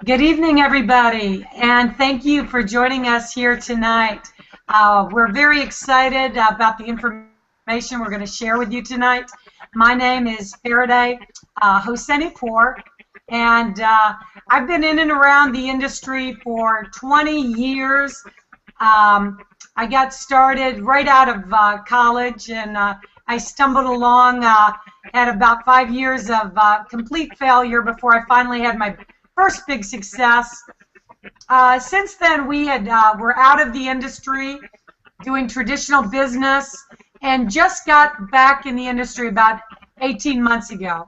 Good evening, everybody, and thank you for joining us here tonight. We're very excited about the information we're going to share with you tonight. My name is Faraday Hosseinipour, and I've been in and around the industry for 20 years. I got started right out of college, and I stumbled along, had about 5 years of complete failure before I finally had my first big success. Since then, we're out of the industry, doing traditional business, and just got back in the industry about 18 months ago.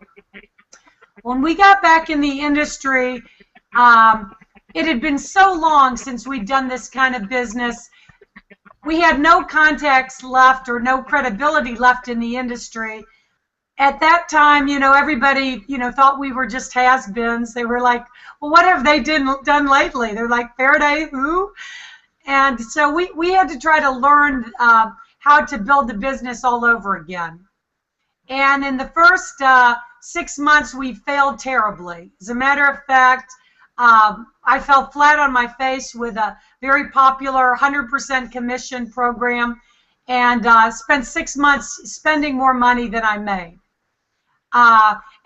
When we got back in the industry, it had been so long since we'd done this kind of business. We had no contacts left or no credibility left in the industry. At that time, everybody, thought we were just has-beens. They were like, well, what have they done lately? They're like, Faraday, who? And so we had to try to learn how to build the business all over again. And in the first 6 months, we failed terribly. As a matter of fact, I fell flat on my face with a very popular 100% commission program and spent 6 months spending more money than I made.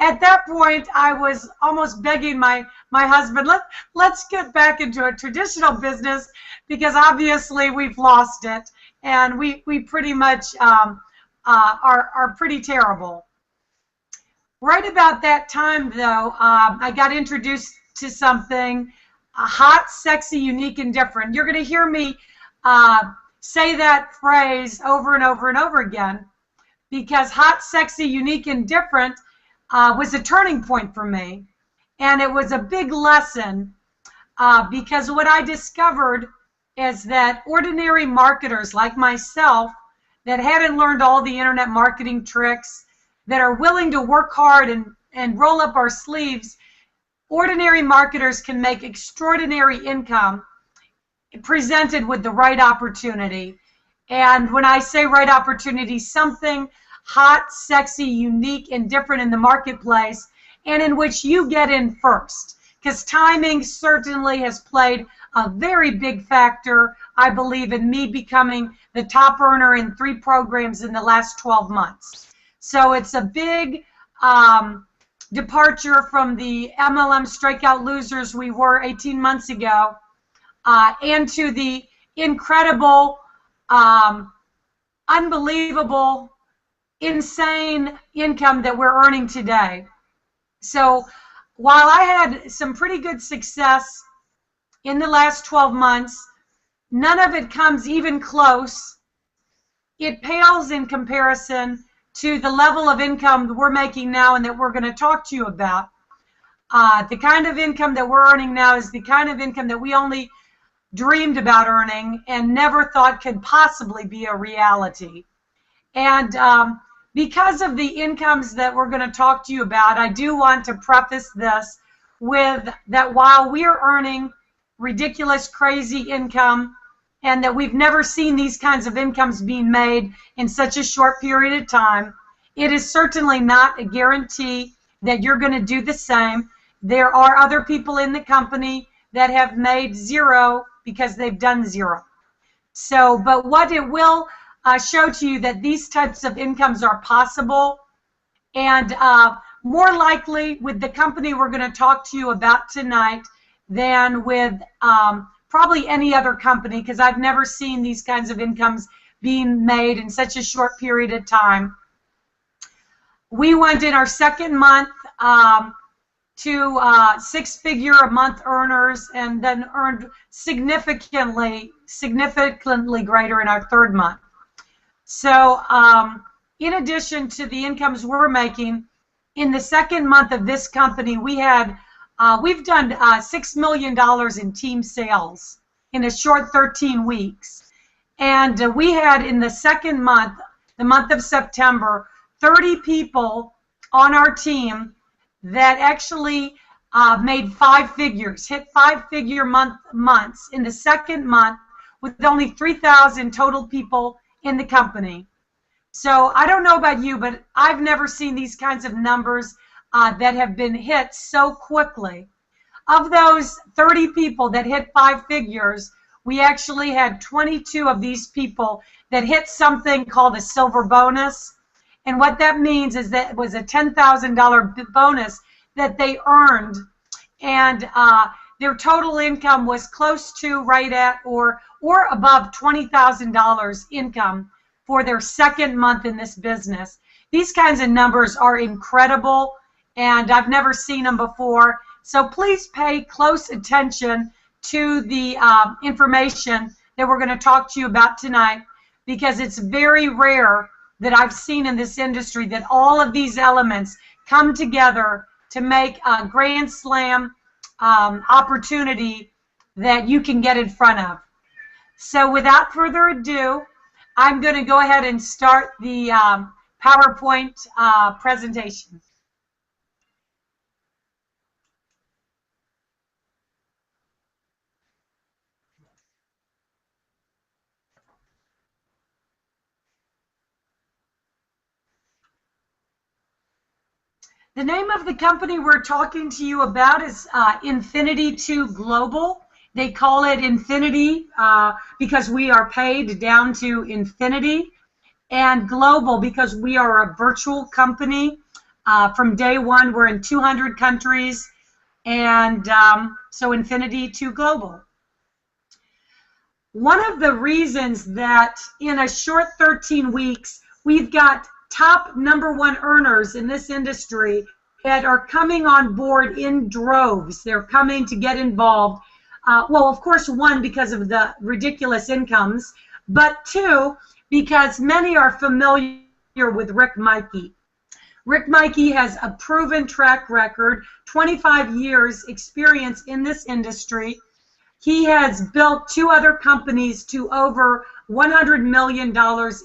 At that point, I was almost begging my husband, let's get back into a traditional business because obviously we've lost it and we pretty much are pretty terrible. Right about that time, though, I got introduced to something hot, sexy, unique, and different. You're going to hear me say that phrase over and over and over again, because hot, sexy, unique, and different was a turning point for me. And it was a big lesson because what I discovered is that ordinary marketers like myself that hadn't learned all the internet marketing tricks, that are willing to work hard and roll up our sleeves, ordinary marketers can make extraordinary income presented with the right opportunity. And when I say right opportunity, something hot, sexy, unique, and different in the marketplace, and in which you get in first. Because timing certainly has played a very big factor, I believe, in me becoming the top earner in 3 programs in the last 12 months. So it's a big departure from the MLM strikeout losers we were 18 months ago, and to the incredible, unbelievable, insane income that we're earning today. So while I had some pretty good success in the last 12 months, none of it comes even close. It pales in comparison to the level of income that we're making now and that we're going to talk to you about. The kind of income that we're earning now is the kind of income that we only dreamed about earning and never thought could possibly be a reality. And because of the incomes that we're going to talk to you about, I do want to preface this with that while we're earning ridiculous, crazy income, and that we've never seen these kinds of incomes being made in such a short period of time, it is certainly not a guarantee that you're going to do the same. There are other people in the company that have made zero because they've done zero. So, but what it will show to you that these types of incomes are possible, and more likely with the company we're going to talk to you about tonight than with probably any other company, because I've never seen these kinds of incomes being made in such a short period of time. We went in our second month to 6-figure-a-month earners, and then earned significantly greater in our third month. So in addition to the incomes we're making, in the second month of this company, we've done $6 million in team sales in a short 13 weeks. And we had in the second month, the month of September, 30 people on our team that actually made 5 figures, hit 5-figure months in the second month with only 3,000 total people in the company. So I don't know about you, but I've never seen these kinds of numbers that have been hit so quickly. Of those 30 people that hit 5 figures, we actually had 22 of these people that hit something called a silver bonus. And what that means is that it was a $10,000 bonus that they earned. And their total income was close to right at or above $20,000 income for their second month in this business. These kinds of numbers are incredible, and I've never seen them before. So please pay close attention to the information that we're going to talk to you about tonight, because it's very rare that I've seen in this industry that all of these elements come together to make a grand slam opportunity that you can get in front of. So without further ado, I'm going to go ahead and start the PowerPoint presentation. The name of the company we're talking to you about is I2G Global. They call it Infinity because we are paid down to infinity, and Global because we are a virtual company. From day one, we're in 200 countries, and so I2G Global. One of the reasons that in a short 13 weeks, we've got top #1 earners in this industry that are coming on board in droves. They're coming to get involved. Well, of course, one, because of the ridiculous incomes, but two, because many are familiar with Rick Mikey. Rick Mikey has a proven track record, 25 years experience in this industry. He has built 2 other companies to over $100 million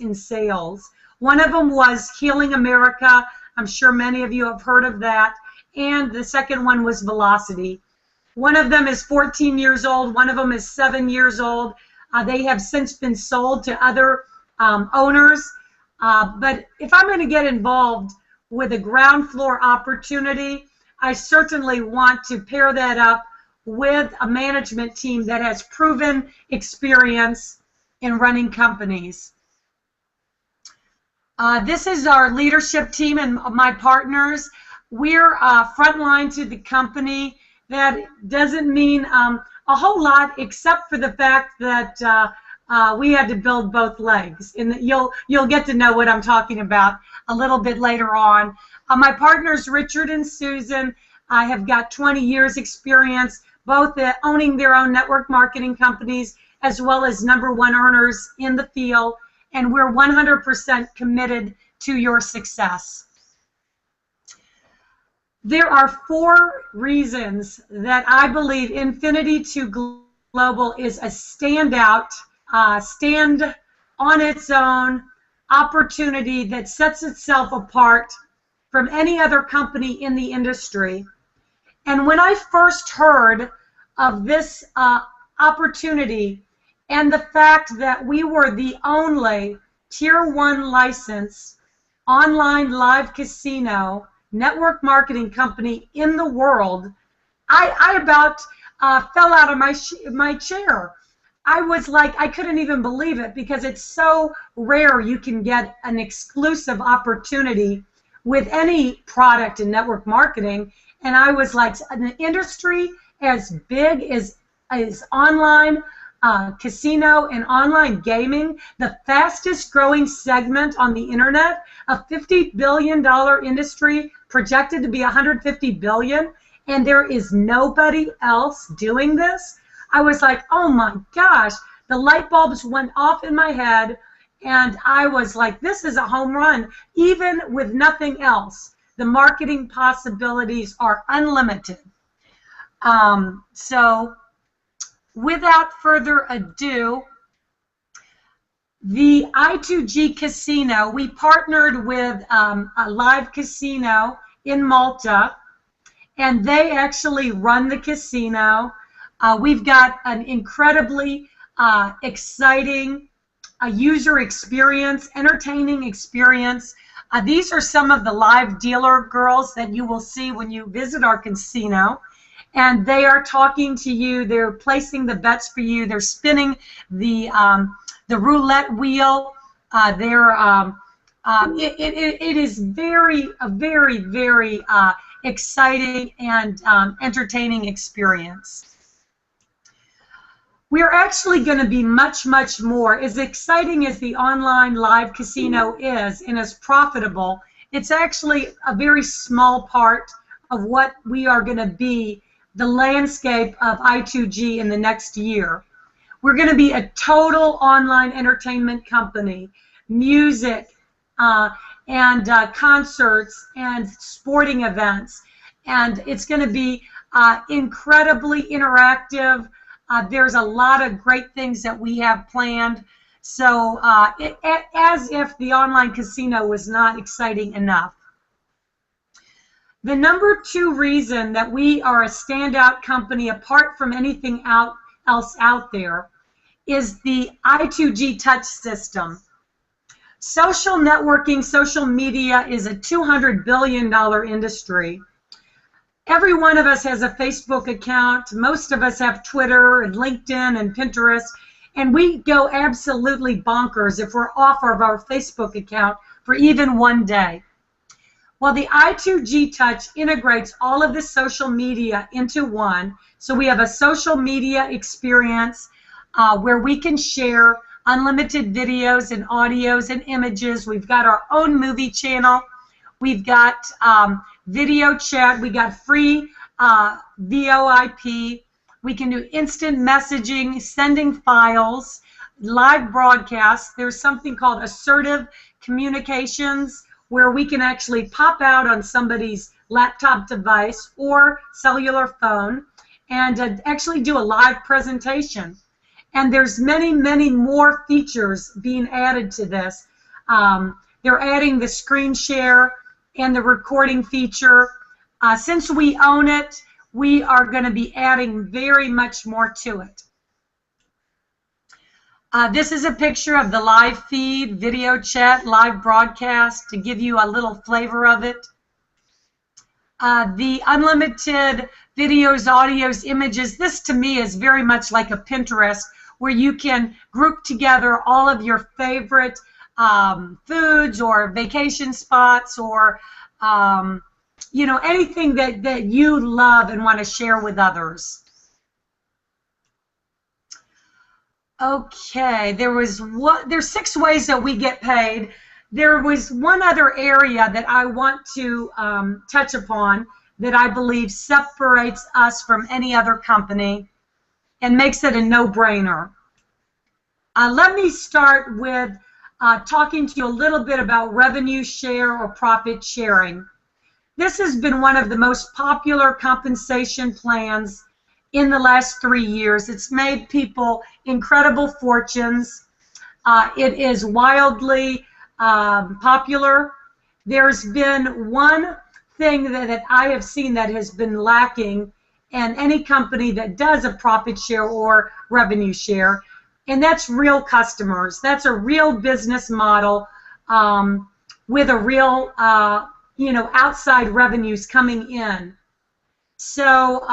in sales. One of them was Healing America. I'm sure many of you have heard of that. And the second one was Velocity. One of them is 14 years old. One of them is 7 years old. They have since been sold to other owners. But if I'm going to get involved with a ground floor opportunity, I certainly want to pair that up with a management team that has proven experience in running companies. This is our leadership team and my partners. We're frontline to the company. That doesn't mean a whole lot, except for the fact that we had to build both legs. And you'll get to know what I'm talking about a little bit later on. My partners, Richard and Susan, have got 20 years experience, both owning their own network marketing companies as well as #1 earners in the field. And we're 100% committed to your success. There are 4 reasons that I believe I2G Global is a standout, stand on its own opportunity that sets itself apart from any other company in the industry. And when I first heard of this opportunity, and the fact that we were the only Tier 1 licensed online live casino network marketing company in the world, I about fell out of my chair. I was like, I couldn't even believe it, because it's so rare you can get an exclusive opportunity with any product in network marketing. And I was like, an industry as big as online casino and online gaming, the fastest growing segment on the internet, a $50 billion industry projected to be $150 billion, and there is nobody else doing this. I was like, oh my gosh, the light bulbs went off in my head, and I was like, this is a home run. Even with nothing else, the marketing possibilities are unlimited. So without further ado, the I2G Casino, we partnered with a live casino in Malta, and they actually run the casino. We've got an incredibly exciting user experience, entertaining experience. These are some of the live dealer girls that you will see when you visit our casino. and they are talking to you. They're placing the bets for you. They're spinning the roulette wheel. It is very exciting and entertaining experience. We're actually going to be much more. As exciting as the online live casino is and as profitable, it's actually a very small part of what we are going to be, the landscape of I2G in the next year. We're going to be a total online entertainment company, music and concerts and sporting events, and it's going to be incredibly interactive. There's a lot of great things that we have planned. So as if the online casino was not exciting enough. The number 2 reason that we are a standout company apart from anything else out there is the I2G touch system. Social networking, social media is a $200 billion industry. Every one of us has a Facebook account. Most of us have Twitter and LinkedIn and Pinterest. And we go absolutely bonkers if we're off of our Facebook account for even one day. Well, the I2G Touch integrates all of the social media into one. So we have a social media experience where we can share unlimited videos and audios and images. We've got our own movie channel. We've got video chat. We got free VoIP. We can do instant messaging, sending files, live broadcasts. There's something called assertive communications where we can actually pop out on somebody's laptop device or cellular phone and actually do a live presentation. And there's many more features being added to this. They're adding the screen share and the recording feature. Since we own it, we are going to be adding very much more to it. This is a picture of the live feed, video chat, live broadcast to give you a little flavor of it. The unlimited videos, audios, images, this to me is very much like a Pinterest where you can group together all of your favorite foods or vacation spots or you know, anything that you love and want to share with others. Okay, there's 6 ways that we get paid. There was one other area that I want to touch upon that I believe separates us from any other company and makes it a no-brainer. Let me start with talking to you a little bit about revenue share or profit sharing. This has been one of the most popular compensation plans in the last 3 years. It's made people incredible fortunes. It is wildly popular. There's been one thing that I have seen that has been lacking in any company that does a profit share or revenue share, and that's real customers. That's a real business model with a real, you know, outside revenues coming in. So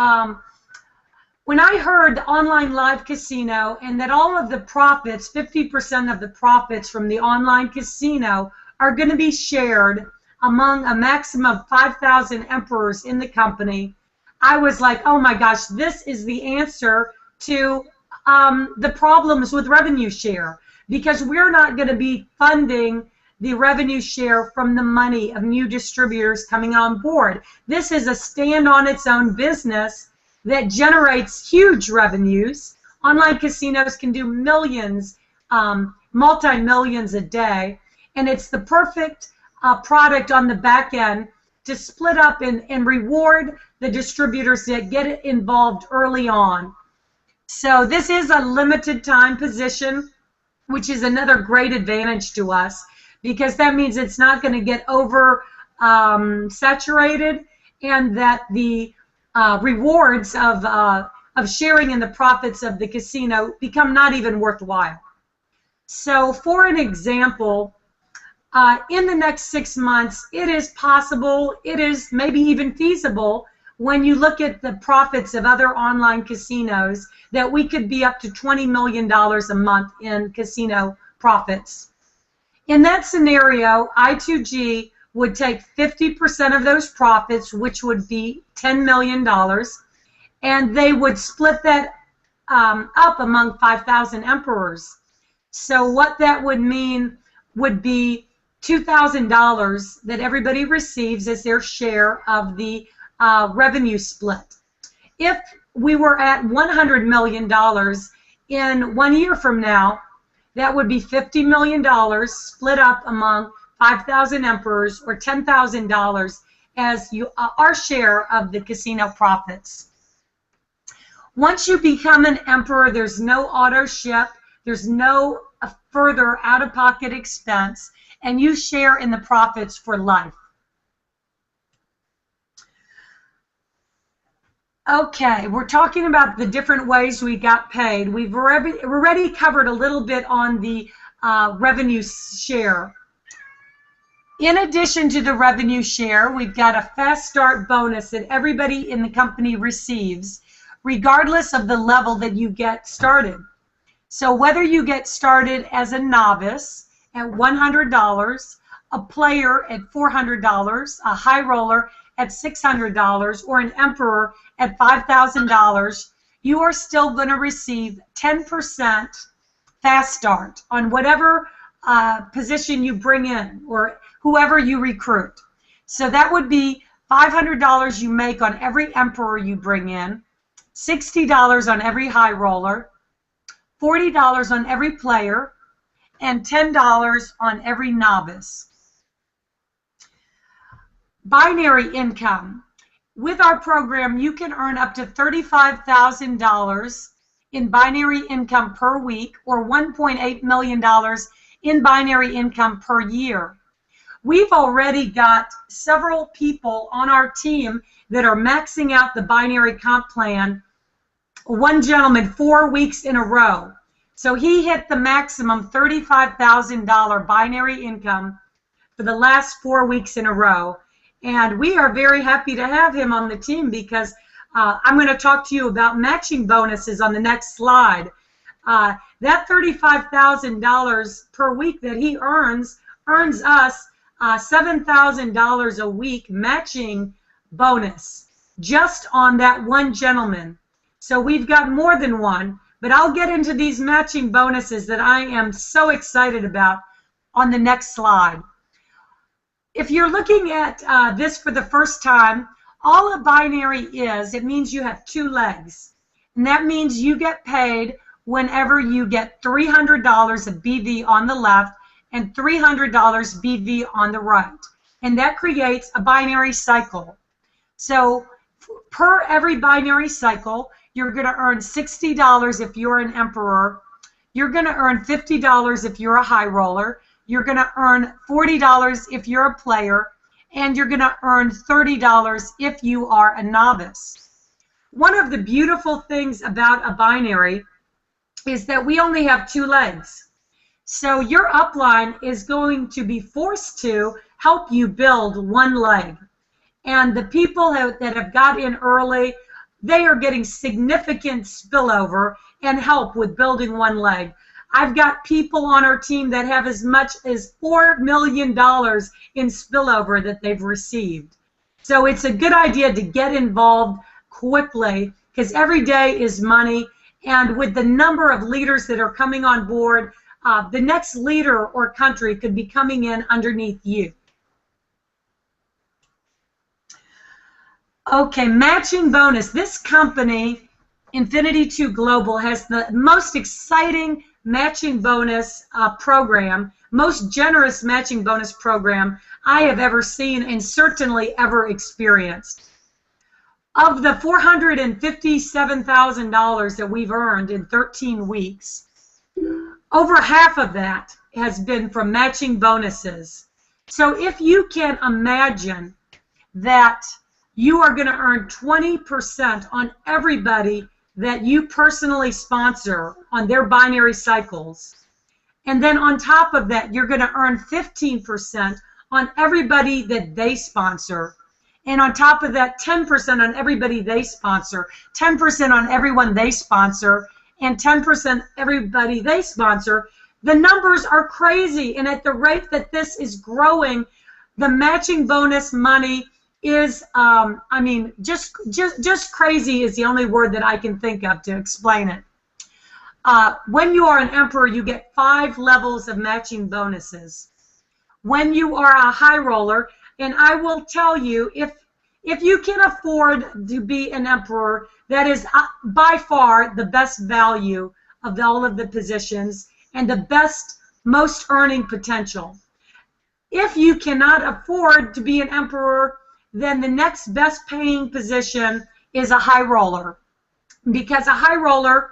when I heard online live casino and that all of the profits, 50% of the profits from the online casino are going to be shared among a maximum of 5,000 emperors in the company, I was like, oh my gosh, this is the answer to the problems with revenue share, because we're not going to be funding the revenue share from the money of new distributors coming on board. This is a stand on its own business that generates huge revenues. Online casinos can do millions, multi-millions a day, and it's the perfect product on the back end to split up and reward the distributors that get involved early on. So this is a limited time position, which is another great advantage to us, because that means it's not going to get over saturated, and that the rewards of sharing in the profits of the casino become not even worthwhile. So for an example, in the next 6 months, it is possible, it is maybe even feasible, when you look at the profits of other online casinos, that we could be up to $20 million a month in casino profits. In that scenario, I2G would take 50% of those profits, which would be $10 million, and they would split that up among 5,000 emperors. So what that would mean would be $2,000 that everybody receives as their share of the revenue split. If we were at $100 million in 1 year from now, that would be $50 million split up among 5,000 emperors, or $10,000 as our share of the casino profits. Once you become an emperor, there's no auto ship, there's no further out-of-pocket expense, and you share in the profits for life. Okay, we're talking about the different ways we got paid. We've already covered a little bit on the revenue share. In addition to the revenue share, we've got a fast start bonus that everybody in the company receives, regardless of the level that you get started. So whether you get started as a novice at $100, a player at $400, a high roller at $600, or an emperor at $5,000, you are still going to receive 10% fast start on whatever position you bring in, or whoever you recruit. So that would be $500 you make on every emperor you bring in, $60 on every high roller, $40 on every player, and $10 on every novice. Binary income. With our program, you can earn up to $35,000 in binary income per week, or $1.8 million in binary income per year. We've already got several people on our team that are maxing out the binary comp plan. One gentleman 4 weeks in a row. So he hit the maximum $35,000 binary income for the last 4 weeks in a row. And we are very happy to have him on the team, because I'm going to talk to you about matching bonuses on the next slide. That $35,000 per week that he earns us $7,000 a week matching bonus just on that one gentleman. So we've got more than one, but I'll get into these matching bonuses that I am so excited about on the next slide. If you're looking at this for the first time, all a binary is, it means you have two legs. And that means you get paid whenever you get $300 of BV on the left and $300 BV on the right. And that creates a binary cycle. So per every binary cycle, you're going to earn $60 if you're an emperor. You're going to earn $50 if you're a high roller. You're going to earn $40 if you're a player, and you're going to earn $30 if you are a novice. One of the beautiful things about a binary is that we only have two legs. So your upline is going to be forced to help you build one leg. And the people that have got in early, they are getting significant spillover and help with building one leg. I've got people on our team that have as much as $4 million in spillover that they've received. So it's a good idea to get involved quickly, because every day is money. And with the number of leaders that are coming on board, the next leader or country could be coming in underneath you. Okay, matching bonus. This company, Infinity 2 Global, has the most exciting matching bonus program, most generous matching bonus program I have ever seen and certainly ever experienced. Of the $457,000 that we've earned in 13 weeks, over half of that has been from matching bonuses. So if you can imagine that you are going to earn 20% on everybody that you personally sponsor on their binary cycles, and then on top of that you're going to earn 15% on everybody that they sponsor, And on top of that, 10% on everybody they sponsor, 10% on everyone they sponsor, and 10% everybody they sponsor. The numbers are crazy. And at the rate that this is growing, the matching bonus money is, I mean, just crazy is the only word that I can think of to explain it. When you are an emperor, you get 5 levels of matching bonuses. When you are a high roller, and I will tell you, if you can afford to be an emperor, that is by far the best value of all of the positions and the best, most earning potential. If you cannot afford to be an emperor, then the next best paying position is a high roller, because a high roller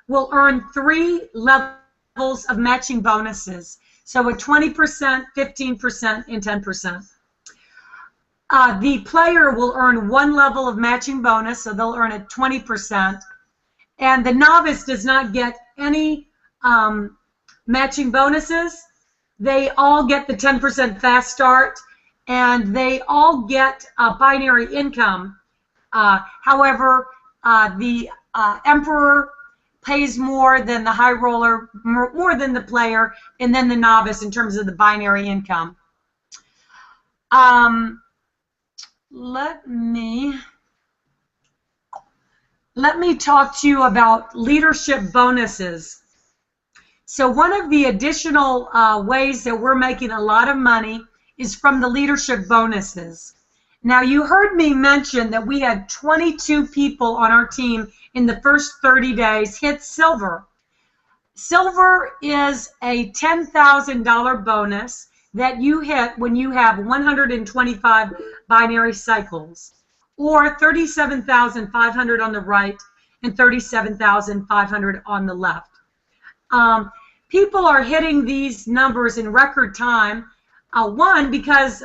will earn 3 levels of matching bonuses. So a 20%, 15%, and 10%. The player will earn 1 level of matching bonus, so they'll earn a 20%. And the novice does not get any matching bonuses. They all get the 10% fast start, and they all get binary income. However, the emperor pays more than the high roller, more than the player, and then the novice in terms of the binary income. Let me talk to you about leadership bonuses. So one of the additional ways that we're making a lot of money is from the leadership bonuses. Now, you heard me mention that we had 22 people on our team in the first 30 days hit silver. Silver is a $10,000 bonus that you hit when you have 125 binary cycles, or 37,500 on the right and 37,500 on the left. People are hitting these numbers in record time. One, because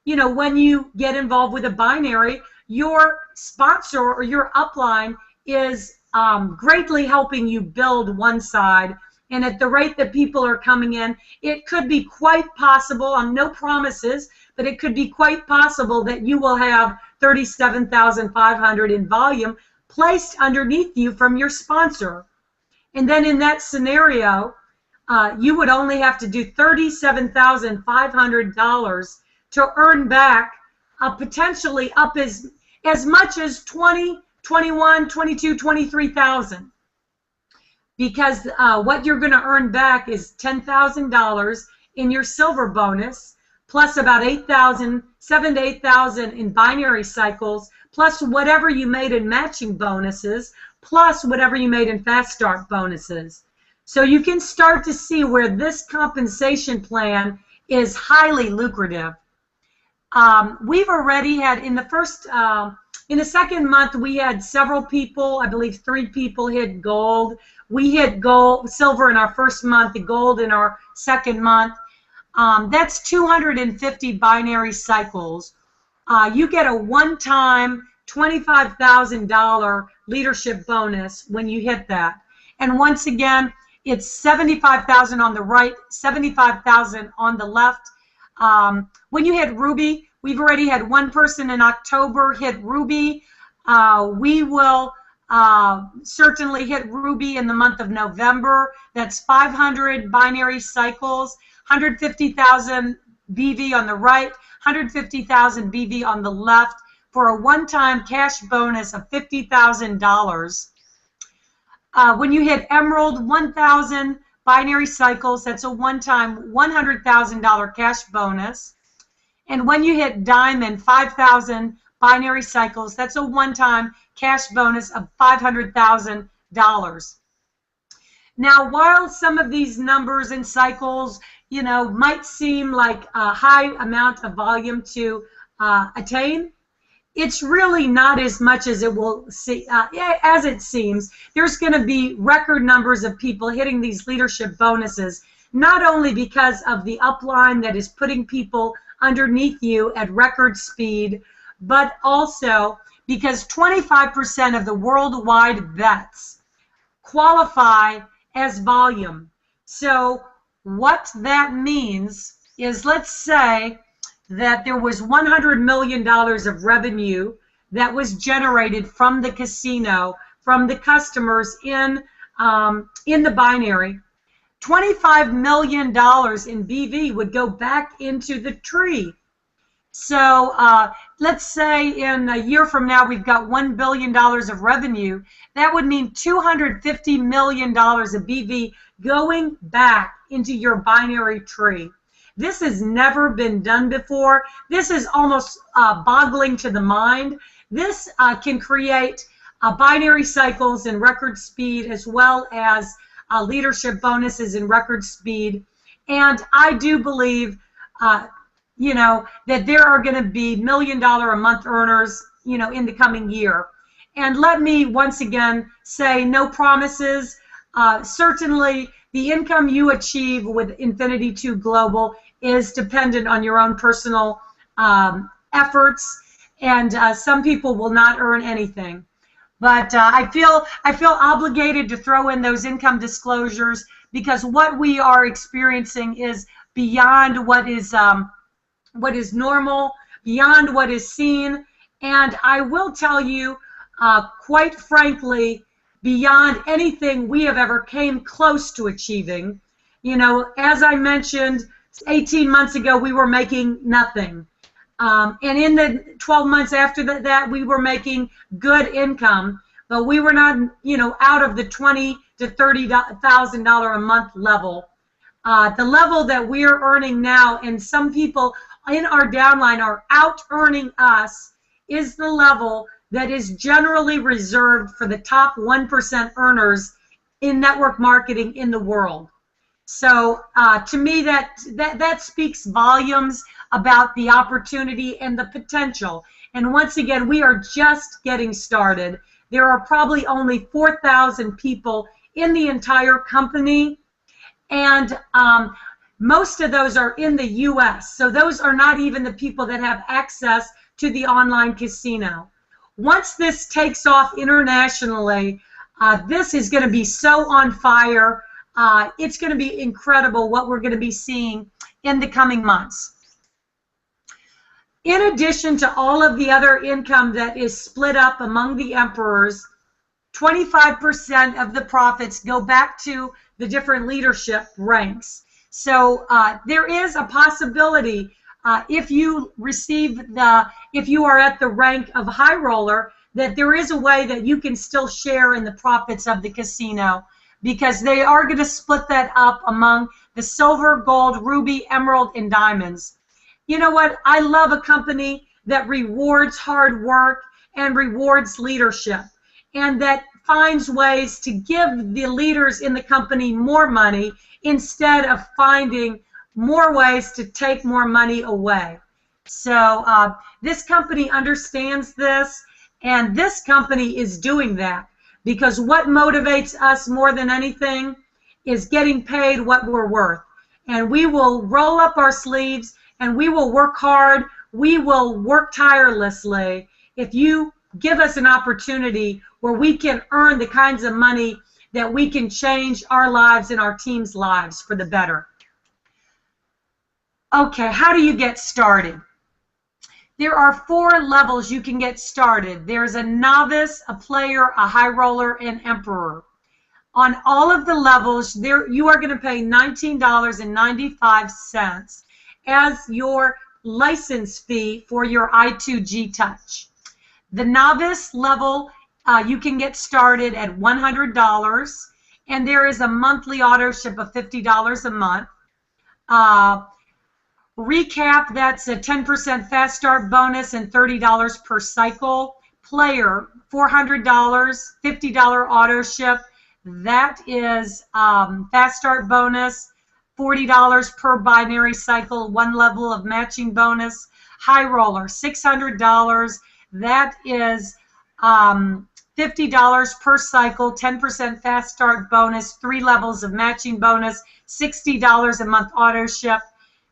you know, when you get involved with a binary, your sponsor or your upline is greatly helping you build one side. And at the rate that people are coming in, it could be quite possible, on no promises, but it could be quite possible that you will have 37,500 in volume placed underneath you from your sponsor. And then in that scenario, you would only have to do $37,500 to earn back potentially up as much as 20, 21, 22, 23,000. Because what you're going to earn back is $10,000 in your silver bonus, plus about 7,000 to 8,000 in binary cycles, plus whatever you made in matching bonuses, plus whatever you made in fast start bonuses. So you can start to see where this compensation plan is highly lucrative. We've already had in the second month, we had several people, I believe 3 people hit gold. We hit silver in our first month, the gold in our second month. That's 250 binary cycles. You get a one-time $25,000 leadership bonus when you hit that. And once again, it's 75,000 on the right, 75,000 on the left. When you hit Ruby, we've already had 1 person in October hit Ruby. We will certainly hit Ruby in the month of November. That's 500 binary cycles, 150,000 BV on the right, 150,000 BV on the left, for a one-time cash bonus of $50,000. When you hit Emerald, 1,000 binary cycles, that's a one-time $100,000 cash bonus. And when you hit Diamond, 5,000 binary cycles, that's a one-time cash bonus of $500,000. Now, while some of these numbers and cycles, you know, might seem like a high amount of volume to attain, it's really not as much as it will see, as it seems. There's going to be record numbers of people hitting these leadership bonuses, not only because of the upline that is putting people underneath you at record speed, but also because 25% of the worldwide bets qualify as volume. So what that means is, let's say that there was $100 million of revenue that was generated from the casino, from the customers in the binary. $25 million in BV would go back into the tree. So let's say in a year from now we've got $1 billion of revenue. That would mean $250 million of BV going back into your binary tree. This has never been done before. This is almost boggling to the mind. This can create binary cycles in record speed, as well as leadership bonuses in record speed. And I do believe you know, that there are going to be $1 million a month earners, you know, in the coming year. And let me once again say, no promises. Certainly, the income you achieve with Infinity 2 Global is dependent on your own personal efforts, and some people will not earn anything. But I feel obligated to throw in those income disclosures, because what we are experiencing is beyond what is normal, beyond what is seen, and I will tell you, quite frankly, beyond anything we have ever came close to achieving. You know, as I mentioned, 18 months ago we were making nothing, and in the 12 months after that we were making good income, but we were not, you know, out of the $20,000 to $30,000 a month level. The level that we are earning now, and some people in our downline are out earning us, is the level that is generally reserved for the top 1% earners in network marketing in the world. So to me, that speaks volumes about the opportunity and the potential. And once again, we are just getting started. There are probably only 4,000 people in the entire company, and most of those are in the U.S., so those are not even the people that have access to the online casino. Once this takes off internationally, this is going to be so on fire. It's going to be incredible what we're going to be seeing in the coming months. In addition to all of the other income that is split up among the emperors, 25% of the profits go back to the different leadership ranks. So there is a possibility, if you are at the rank of high roller, that there is a way that you can still share in the profits of the casino, because they are going to split that up among the silver, gold, ruby, emerald, and diamonds. You know what? I love a company that rewards hard work and rewards leadership, and that finds ways to give the leaders in the company more money instead of finding more ways to take more money away. So this company understands this, and this company is doing that, because what motivates us more than anything is getting paid what we're worth. And we will roll up our sleeves, and we will work hard, we will work tirelessly if you give us an opportunity where we can earn the kinds of money that we can change our lives and our team's lives for the better. Okay, how do you get started? There are 4 levels you can get started. There's a novice, a player, a high roller, and emperor. On all of the levels, you are going to pay $19.95 as your license fee for your I2G Touch. The novice level, you can get started at $100, and there is a monthly auto ship of $50 a month. Recap, that's a 10% fast start bonus and $30 per cycle. Player, $400, $50 auto ship. That is fast start bonus, $40 per binary cycle, 1 level of matching bonus. High roller, $600. That is $50 per cycle, 10% fast start bonus, 3 levels of matching bonus, $60 a month auto ship.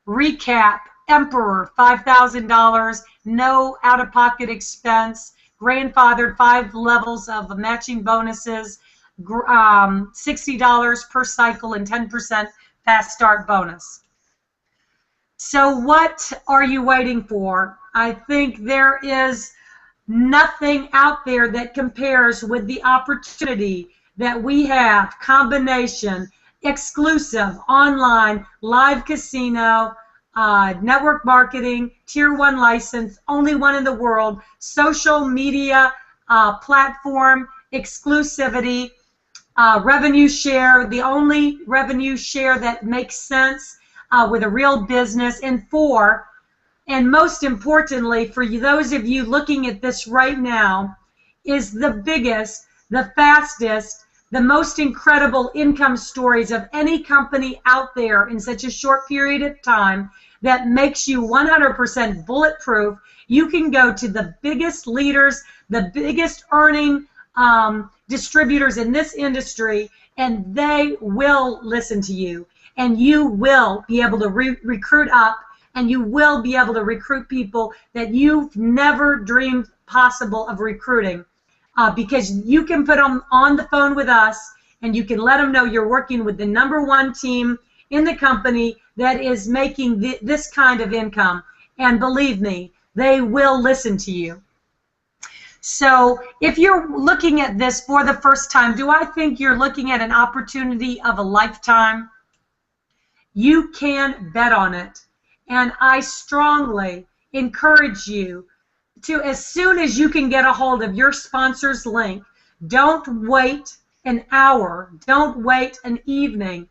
Recap, Emperor, $5,000, no out-of-pocket expense, grandfathered 5 levels of matching bonuses, $60 per cycle, and 10% fast start bonus. So what are you waiting for? I think there is nothing out there that compares with the opportunity that we have, combination, exclusive, online, live casino, network marketing, tier 1 license, only one in the world, social media platform, exclusivity, revenue share, the only revenue share that makes sense with a real business, and 4, and most importantly, for you, those of you looking at this right now, is the biggest, the fastest, the most incredible income stories of any company out there in such a short period of time that makes you 100% bulletproof. You can go to the biggest leaders, the biggest earning distributors in this industry, and they will listen to you, and you will be able to recruit up, and you will be able to recruit people that you've never dreamed possible of recruiting, because you can put them on the phone with us, and you can let them know you're working with the #1 team in the company that is making this kind of income. And believe me, they will listen to you. So if you're looking at this for the first time, do I think you're looking at an opportunity of a lifetime? You can bet on it. And I strongly encourage you to, as soon as you can get a hold of your sponsor's link, don't wait an hour, don't wait an evening.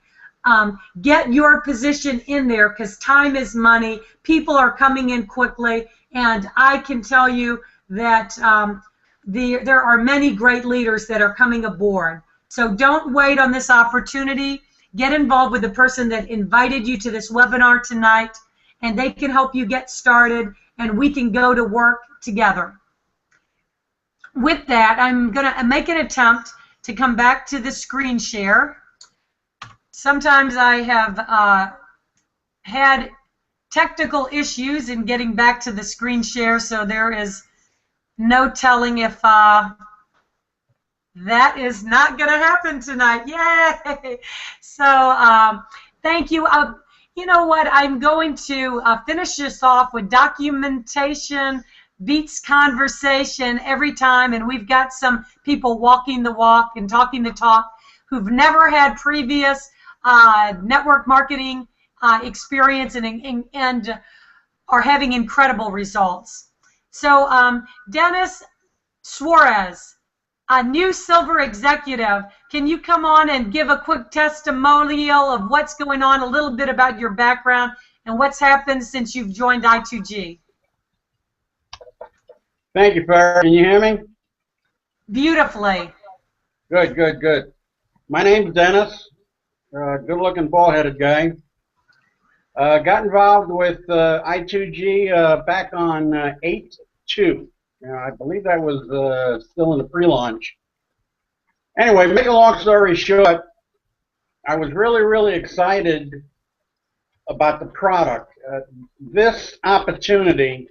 Get your position in there, because time is money. People are coming in quickly, and I can tell you that there are many great leaders that are coming aboard. So don't wait on this opportunity. Get involved with the person that invited you to this webinar tonight, and they can help you get started, and we can go to work together. With that, I'm going to make an attempt to come back to the screen share. Sometimes I have had technical issues in getting back to the screen share, so there is no telling if that is not going to happen tonight. Yay! So thank you. You know what? I'm going to finish this off with documentation beats conversation every time, and we've got some people walking the walk and talking the talk who've never had previous network marketing experience and are having incredible results. So Dennis Suarez, a new silver executive, can you come on and give a quick testimonial of what's going on, a little bit about your background and what's happened since you've joined I2G? Thank you, Farrah. Can you hear me? Beautifully. Good, good, good. My name's Dennis, good-looking, bald-headed guy. Got involved with I2G back on 8/2. I believe that was still in the pre-launch. Anyway, make a long story short, I was really, really excited about the product. This opportunity,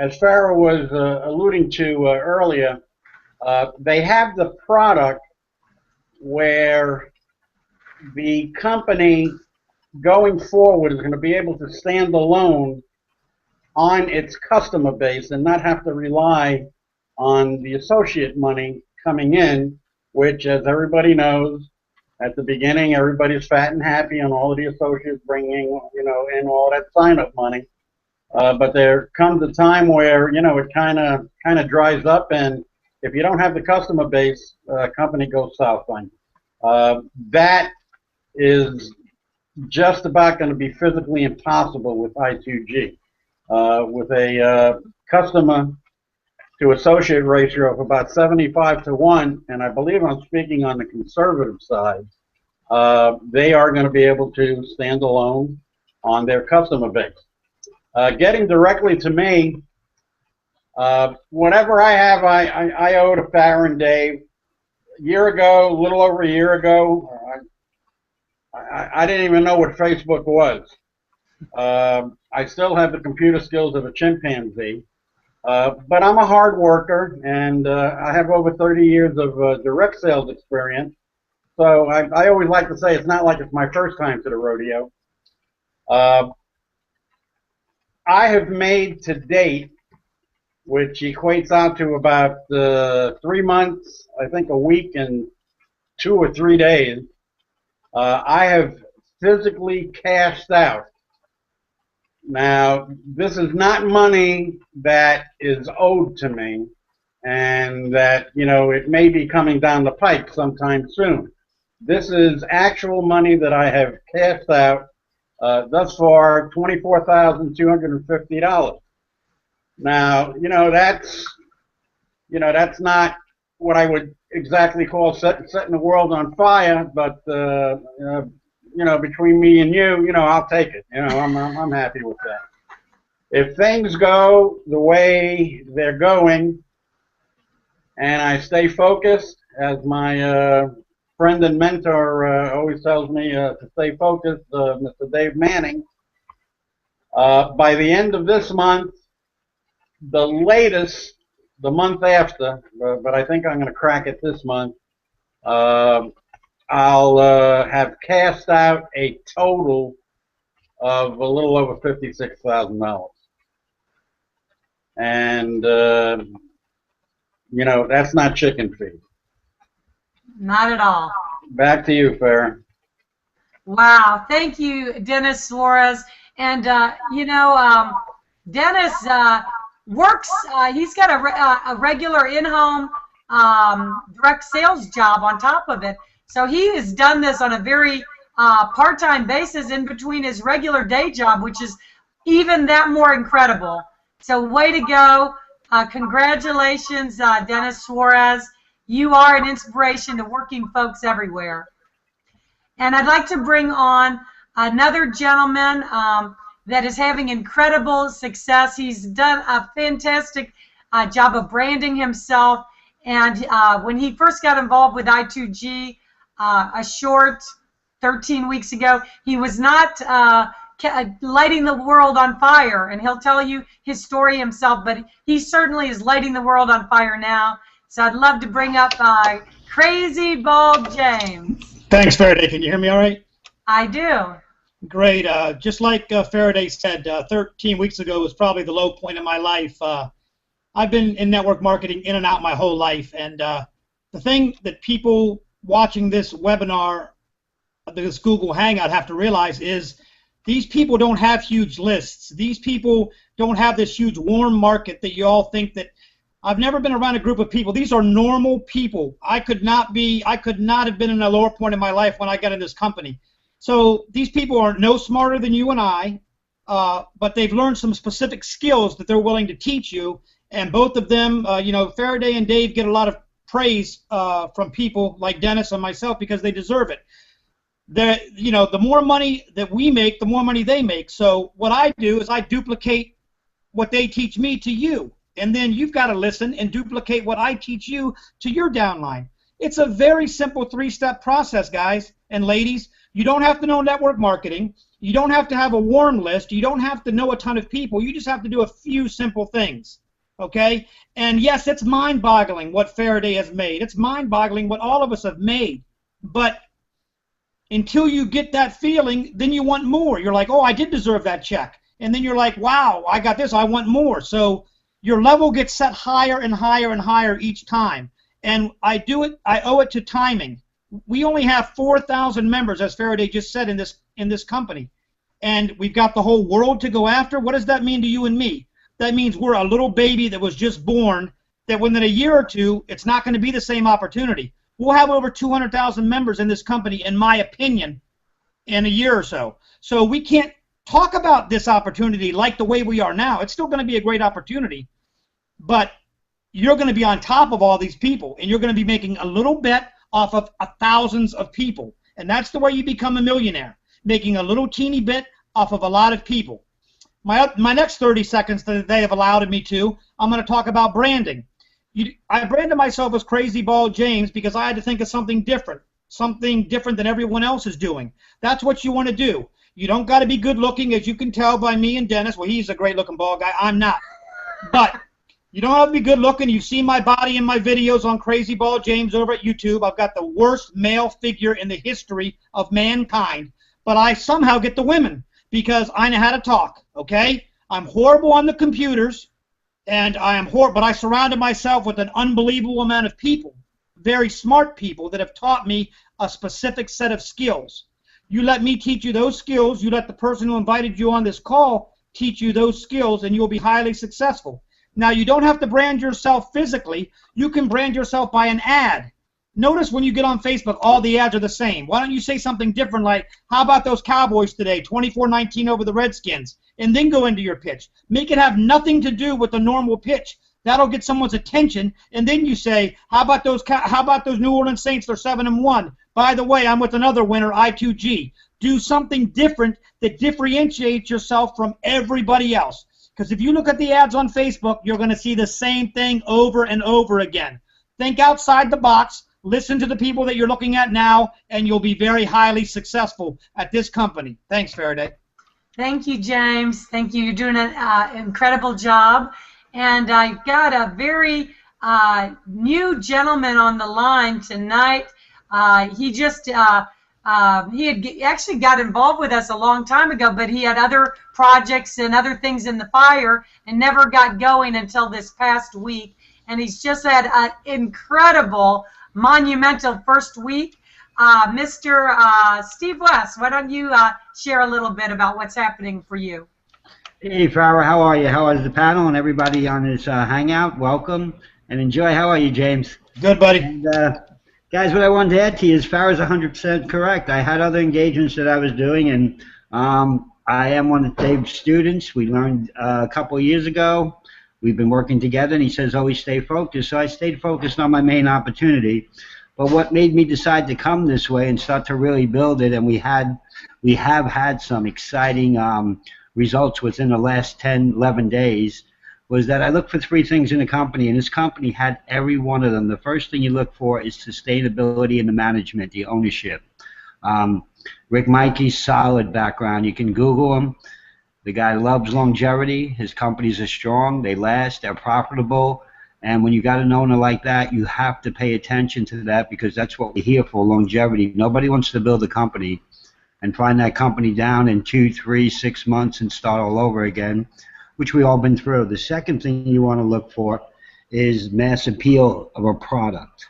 as Farrah was alluding to earlier, they have the product where the company going forward is going to be able to stand alone on its customer base and not have to rely on the associate money coming in, which, as everybody knows, at the beginning everybody's fat and happy and all of the associates bringing, in all that sign-up money. But there comes a time where, it kind of dries up, and if you don't have the customer base, company goes south on you. That is just about going to be physically impossible with I2G. With a customer to associate ratio of about 75-1, and I believe I'm speaking on the conservative side, they are going to be able to stand alone on their customer base. Getting directly to me, whatever I have, I owe to Farrah and Dave. A little over a year ago, I didn't even know what Facebook was. I still have the computer skills of a chimpanzee, but I'm a hard worker, and I have over 30 years of direct sales experience. So I always like to say it's not like it's my first time to the rodeo. I have made to date, which equates out to about 3 months, I think a week and 2 or 3 days, I have physically cashed out. Now, this is not money that is owed to me and that, it may be coming down the pike sometime soon. This is actual money that I have cashed out thus far, $24,250. Now, that's not what I would exactly call setting the world on fire, but between me and you, I'll take it. I'm happy with that. If things go the way they're going, and I stay focused, as my friend and mentor always tells me to stay focused, Mr. Dave Manning, by the end of this month, the latest, the month after, but I think I'm going to crack it this month, I'll have cashed out a total of a little over $56,000. And, that's not chicken feed. Not at all. Back to you, Farrah. Wow. Thank you, Dennis Suarez. And, Dennis works, he's got a regular in-home direct sales job on top of it. So he has done this on a very part-time basis in between his regular day job, which is even that more incredible. So way to go. Congratulations, Dennis Suarez. You are an inspiration to working folks everywhere. And I'd like to bring on another gentleman that is having incredible success. He's done a fantastic job of branding himself. And when he first got involved with I2G, a short 13 weeks ago, he was not lighting the world on fire. And he'll tell you his story himself, but he certainly is lighting the world on fire now. So I'd love to bring up Crazy Bald James. Thanks, Faraday. Can you hear me all right? I do. Great. Just like Faraday said, 13 weeks ago was probably the low point in my life. I've been in network marketing in and out my whole life, and the thing that people watching this webinar, this Google Hangout, have to realize is these people don't have huge lists. These people don't have this huge warm market that you all think that. I've never been around a group of people. These are normal people. I could not have been in a lower point in my life when I got in this company. So these people are no smarter than you and I, but they've learned some specific skills that they're willing to teach you. And both of them, Faraday and Dave get a lot of praise from people like Dennis and myself because they deserve it. The more money that we make, the more money they make. So what I do is I duplicate what they teach me to you. And then you've got to listen and duplicate what I teach you to your downline. It's a very simple 3-step process, guys and ladies. You don't have to know network marketing. You don't have to have a warm list. You don't have to know a ton of people. You just have to do a few simple things, okay? And yes, it's mind-boggling what Faraday has made. It's mind-boggling what all of us have made. But until you get that feeling, then you want more. You're like, oh, I did deserve that check. And then you're like, wow, I got this. I want more. So your level gets set higher and higher and higher each time. And I owe it to timing. We only have 4,000 members, as Faraday just said, in this company. And we've got the whole world to go after. What does that mean to you and me? That means we're a little baby that was just born, that within a year or two, it's not going to be the same opportunity. We'll have over 200,000 members in this company, in my opinion, in a year or so. So we can't talk about this opportunity like the way we are now. It's still going to be a great opportunity. But you're going to be on top of all these people, and you're going to be making a little bet off of thousands of people. And that's the way you become a millionaire, making a little teeny bit off of a lot of people. My next 30 seconds that they have allowed me to, I'm going to talk about branding. I branded myself as Crazy Bald James because I had to think of something different than everyone else is doing. That's what you want to do. You don't got to be good looking, as you can tell by me and Dennis. Well, he's a great looking bald guy. I'm not. But you don't have to be good looking. You've seen my body in my videos on Crazy Bald James over at YouTube. I've got the worst male figure in the history of mankind. But I somehow get the women because I know how to talk, okay? I'm horrible on the computers, and I am horrible, but I surrounded myself with an unbelievable amount of people, very smart people that have taught me a specific set of skills. You let me teach you those skills, you let the person who invited you on this call teach you those skills, and you'll be highly successful. Now, you don't have to brand yourself physically. You can brand yourself by an ad. Notice when you get on Facebook, all the ads are the same. Why don't you say something different like, how about those Cowboys today, 24-19 over the Redskins? And then go into your pitch. Make it have nothing to do with the normal pitch. That'll get someone's attention. And then you say, how about those New Orleans Saints? They're 7-1. By the way, I'm with another winner, I2G. Do something different that differentiates yourself from everybody else. Because if you look at the ads on Facebook, you're going to see the same thing over and over again. Think outside the box. Listen to the people that you're looking at now, and you'll be very highly successful at this company. Thanks, Faraday. Thank you, James. Thank you. You're doing an incredible job. And I've got a very new gentleman on the line tonight. He had actually got involved with us a long time ago, but he had other projects and other things in the fire and never got going until this past week. And he's just had an incredible, monumental first week. Mr. Steve West, why don't you share a little bit about what's happening for you? Hey, Farrah, how are you? How is the panel and everybody on this hangout? Welcome and enjoy. How are you, James? Good, buddy. And, guys, what I wanted to add to you is Farrah's 100% correct. I had other engagements that I was doing, and I am one of Dave's students. We learned a couple of years ago. We've been working together, and he says always stay focused. So I stayed focused on my main opportunity. But what made me decide to come this way and start to really build it, and we have had some exciting results within the last 10, 11 days, was that I looked for three things in a company, and this company had every one of them. The first thing you look for is sustainability in the management, the ownership. Rick Mikey's solid background. You can Google him. The guy loves longevity. His companies are strong. They last. They're profitable. And when you got an owner like that, you have to pay attention to that because that's what we're here for, longevity. Nobody wants to build a company and find that company down in 2, 3, 6 months and start all over again, which we've all been through. The second thing you want to look for is mass appeal of a product.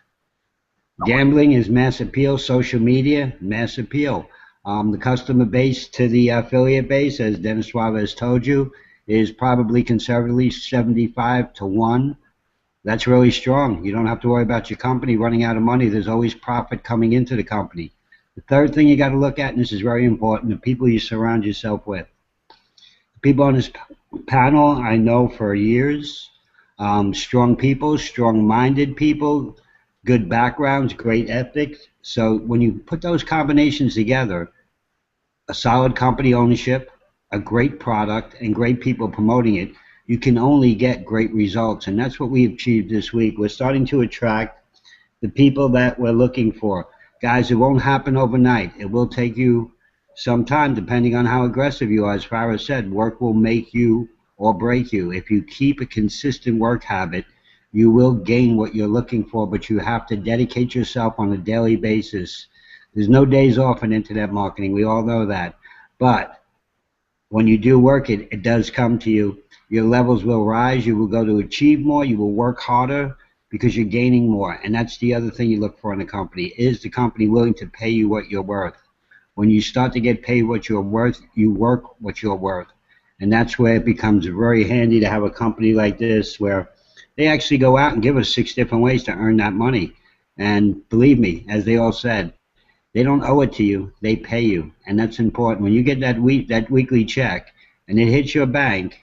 Gambling is mass appeal. Social media, mass appeal. The customer base to the affiliate base, as Dennis Suarez told you, is probably conservatively 75-1. That's really strong. You don't have to worry about your company running out of money. There's always profit coming into the company. The third thing you got to look at, and this is very important, the people you surround yourself with. The people on this panel I know for years, strong people, strong-minded people, good backgrounds, great ethics. So when you put those combinations together, a solid company ownership, a great product, and great people promoting it, you can only get great results, and that's what we achieved this week. We're starting to attract the people that we're looking for. Guys, it won't happen overnight. It will take you some time, depending on how aggressive you are. As Farrah said, work will make you or break you. If you keep a consistent work habit, you will gain what you're looking for, but you have to dedicate yourself on a daily basis. There's no days off in internet marketing. We all know that. But when you do work, it does come to you. Your levels will rise. You will go to achieve more. You will work harder because you're gaining more. And that's the other thing you look for in a company. Is the company willing to pay you what you're worth? When you start to get paid what you're worth, you work what you're worth. And that's where it becomes very handy to have a company like this where they actually go out and give us 6 different ways to earn that money. And believe me, as they all said, they don't owe it to you. They pay you. And that's important. When you get that weekly check and it hits your bank,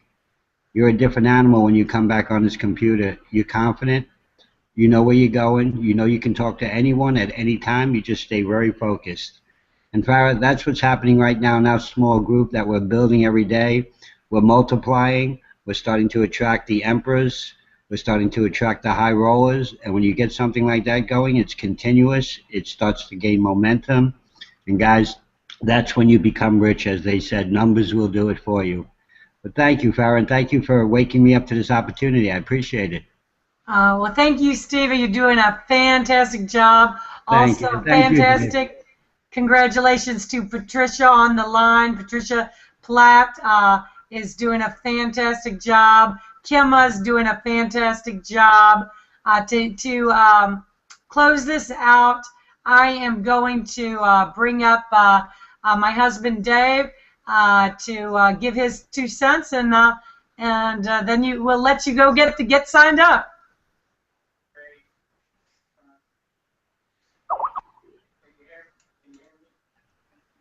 you're a different animal when you come back on this computer. You're confident. You know where you're going. You know you can talk to anyone at any time. You just stay very focused. And Farrah, that's what's happening right now in our small group that we're building every day. We're multiplying. We're starting to attract the emperors. We're starting to attract the high rollers. And when you get something like that going, it's continuous. It starts to gain momentum. And guys, that's when you become rich. As they said, numbers will do it for you. But thank you, Farrah, and thank you for waking me up to this opportunity. I appreciate it. Well, thank you, Stevie. You're doing a fantastic job. Thank you. Also, Thank fantastic. You. Congratulations to Patricia on the line, Patricia Platt. is doing a fantastic job. Kimma's doing a fantastic job. To close this out, I am going to bring up my husband Dave to give his 2 cents, and then we'll let you go get signed up.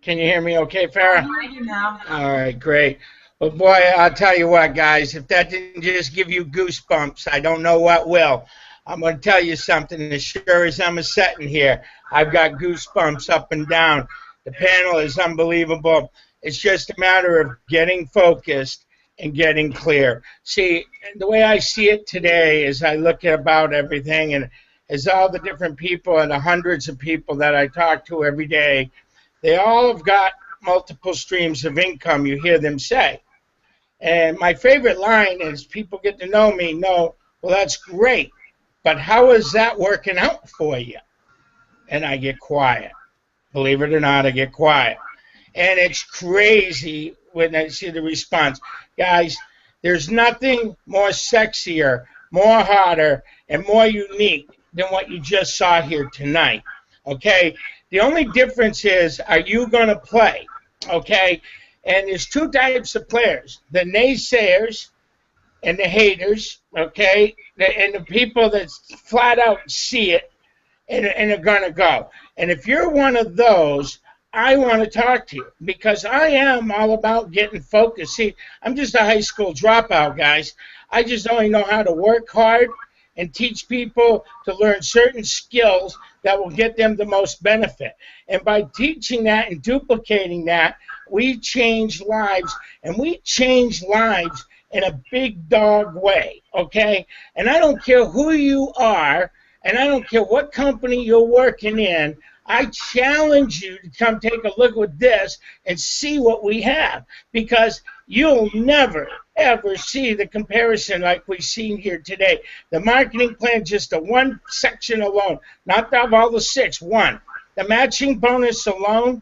Can you hear me okay, Farrah? I hear you now. All right, great. Well, boy, I'll tell you what, guys, if that didn't just give you goosebumps, I don't know what will. I'm going to tell you something. As sure as I'm sitting here, I've got goosebumps up and down. The panel is unbelievable. It's just a matter of getting focused and getting clear. See, the way I see it today as I look about everything, and as all the different people and the hundreds of people that I talk to every day, they all have got multiple streams of income, you hear them say. And my favorite line is, people get to know me, well, that's great, but how is that working out for you? And I get quiet. Believe it or not, I get quiet. And it's crazy when I see the response. Guys, there's nothing more sexier, more hotter, and more unique than what you just saw here tonight. Okay? The only difference is, are you going to play? Okay? And there's 2 types of players, the naysayers and the haters, okay? And the people that flat out see it and are going to go. And if you're one of those, I want to talk to you, because I am all about getting focused. See, I'm just a high school dropout, guys. I just only know how to work hard and teach people to learn certain skills that will get them the most benefit. And by teaching that and duplicating that, we change lives, and we change lives in a big dog way, okay? And I don't care who you are, and I don't care what company you're working in, I challenge you to come take a look at this and see what we have, because you'll never, ever see the comparison like we've seen here today. The marketing plan, just a 1 section alone, not of all the 6, 1. The matching bonus alone,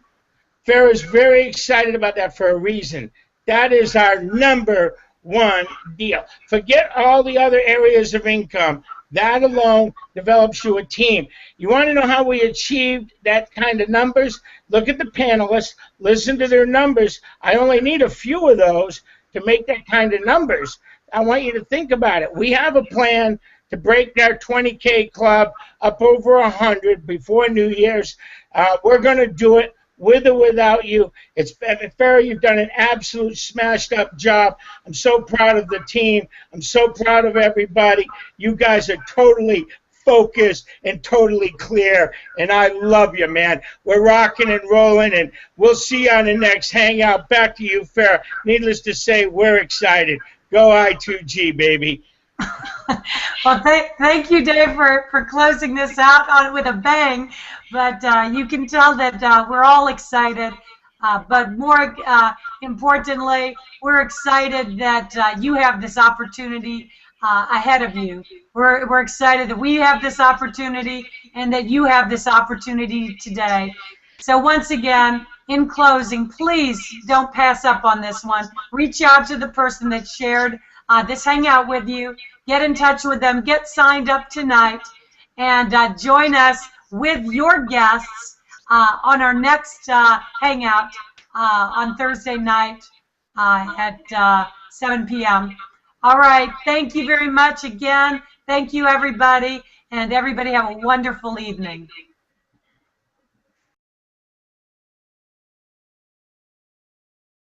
Farrah's very excited about that for a reason. That is our #1 deal. Forget all the other areas of income. That alone develops you a team. You want to know how we achieved that kind of numbers? Look at the panelists. Listen to their numbers. I only need a few of those to make that kind of numbers. I want you to think about it. We have a plan to break our 20K club up over 100 before New Year's. We're going to do it with or without you. Farrah, you've done an absolute smashed up job. I'm so proud of the team. I'm so proud of everybody. You guys are totally focused and totally clear, and I love you, man. We're rocking and rolling, and we'll see you on the next Hangout. Back to you, Farrah. Needless to say, we're excited. Go I2G, baby. Well, thank you, Dave, for closing this out with a bang. But you can tell that we're all excited. But more importantly, we're excited that you have this opportunity ahead of you. We're excited that we have this opportunity and that you have this opportunity today. So once again, in closing, please don't pass up on this one. Reach out to the person that shared this Hangout with you. Get in touch with them. Get signed up tonight. And join us with your guests on our next Hangout on Thursday night at 7 p.m. All right. Thank you very much again. Thank you, everybody. And everybody have a wonderful evening.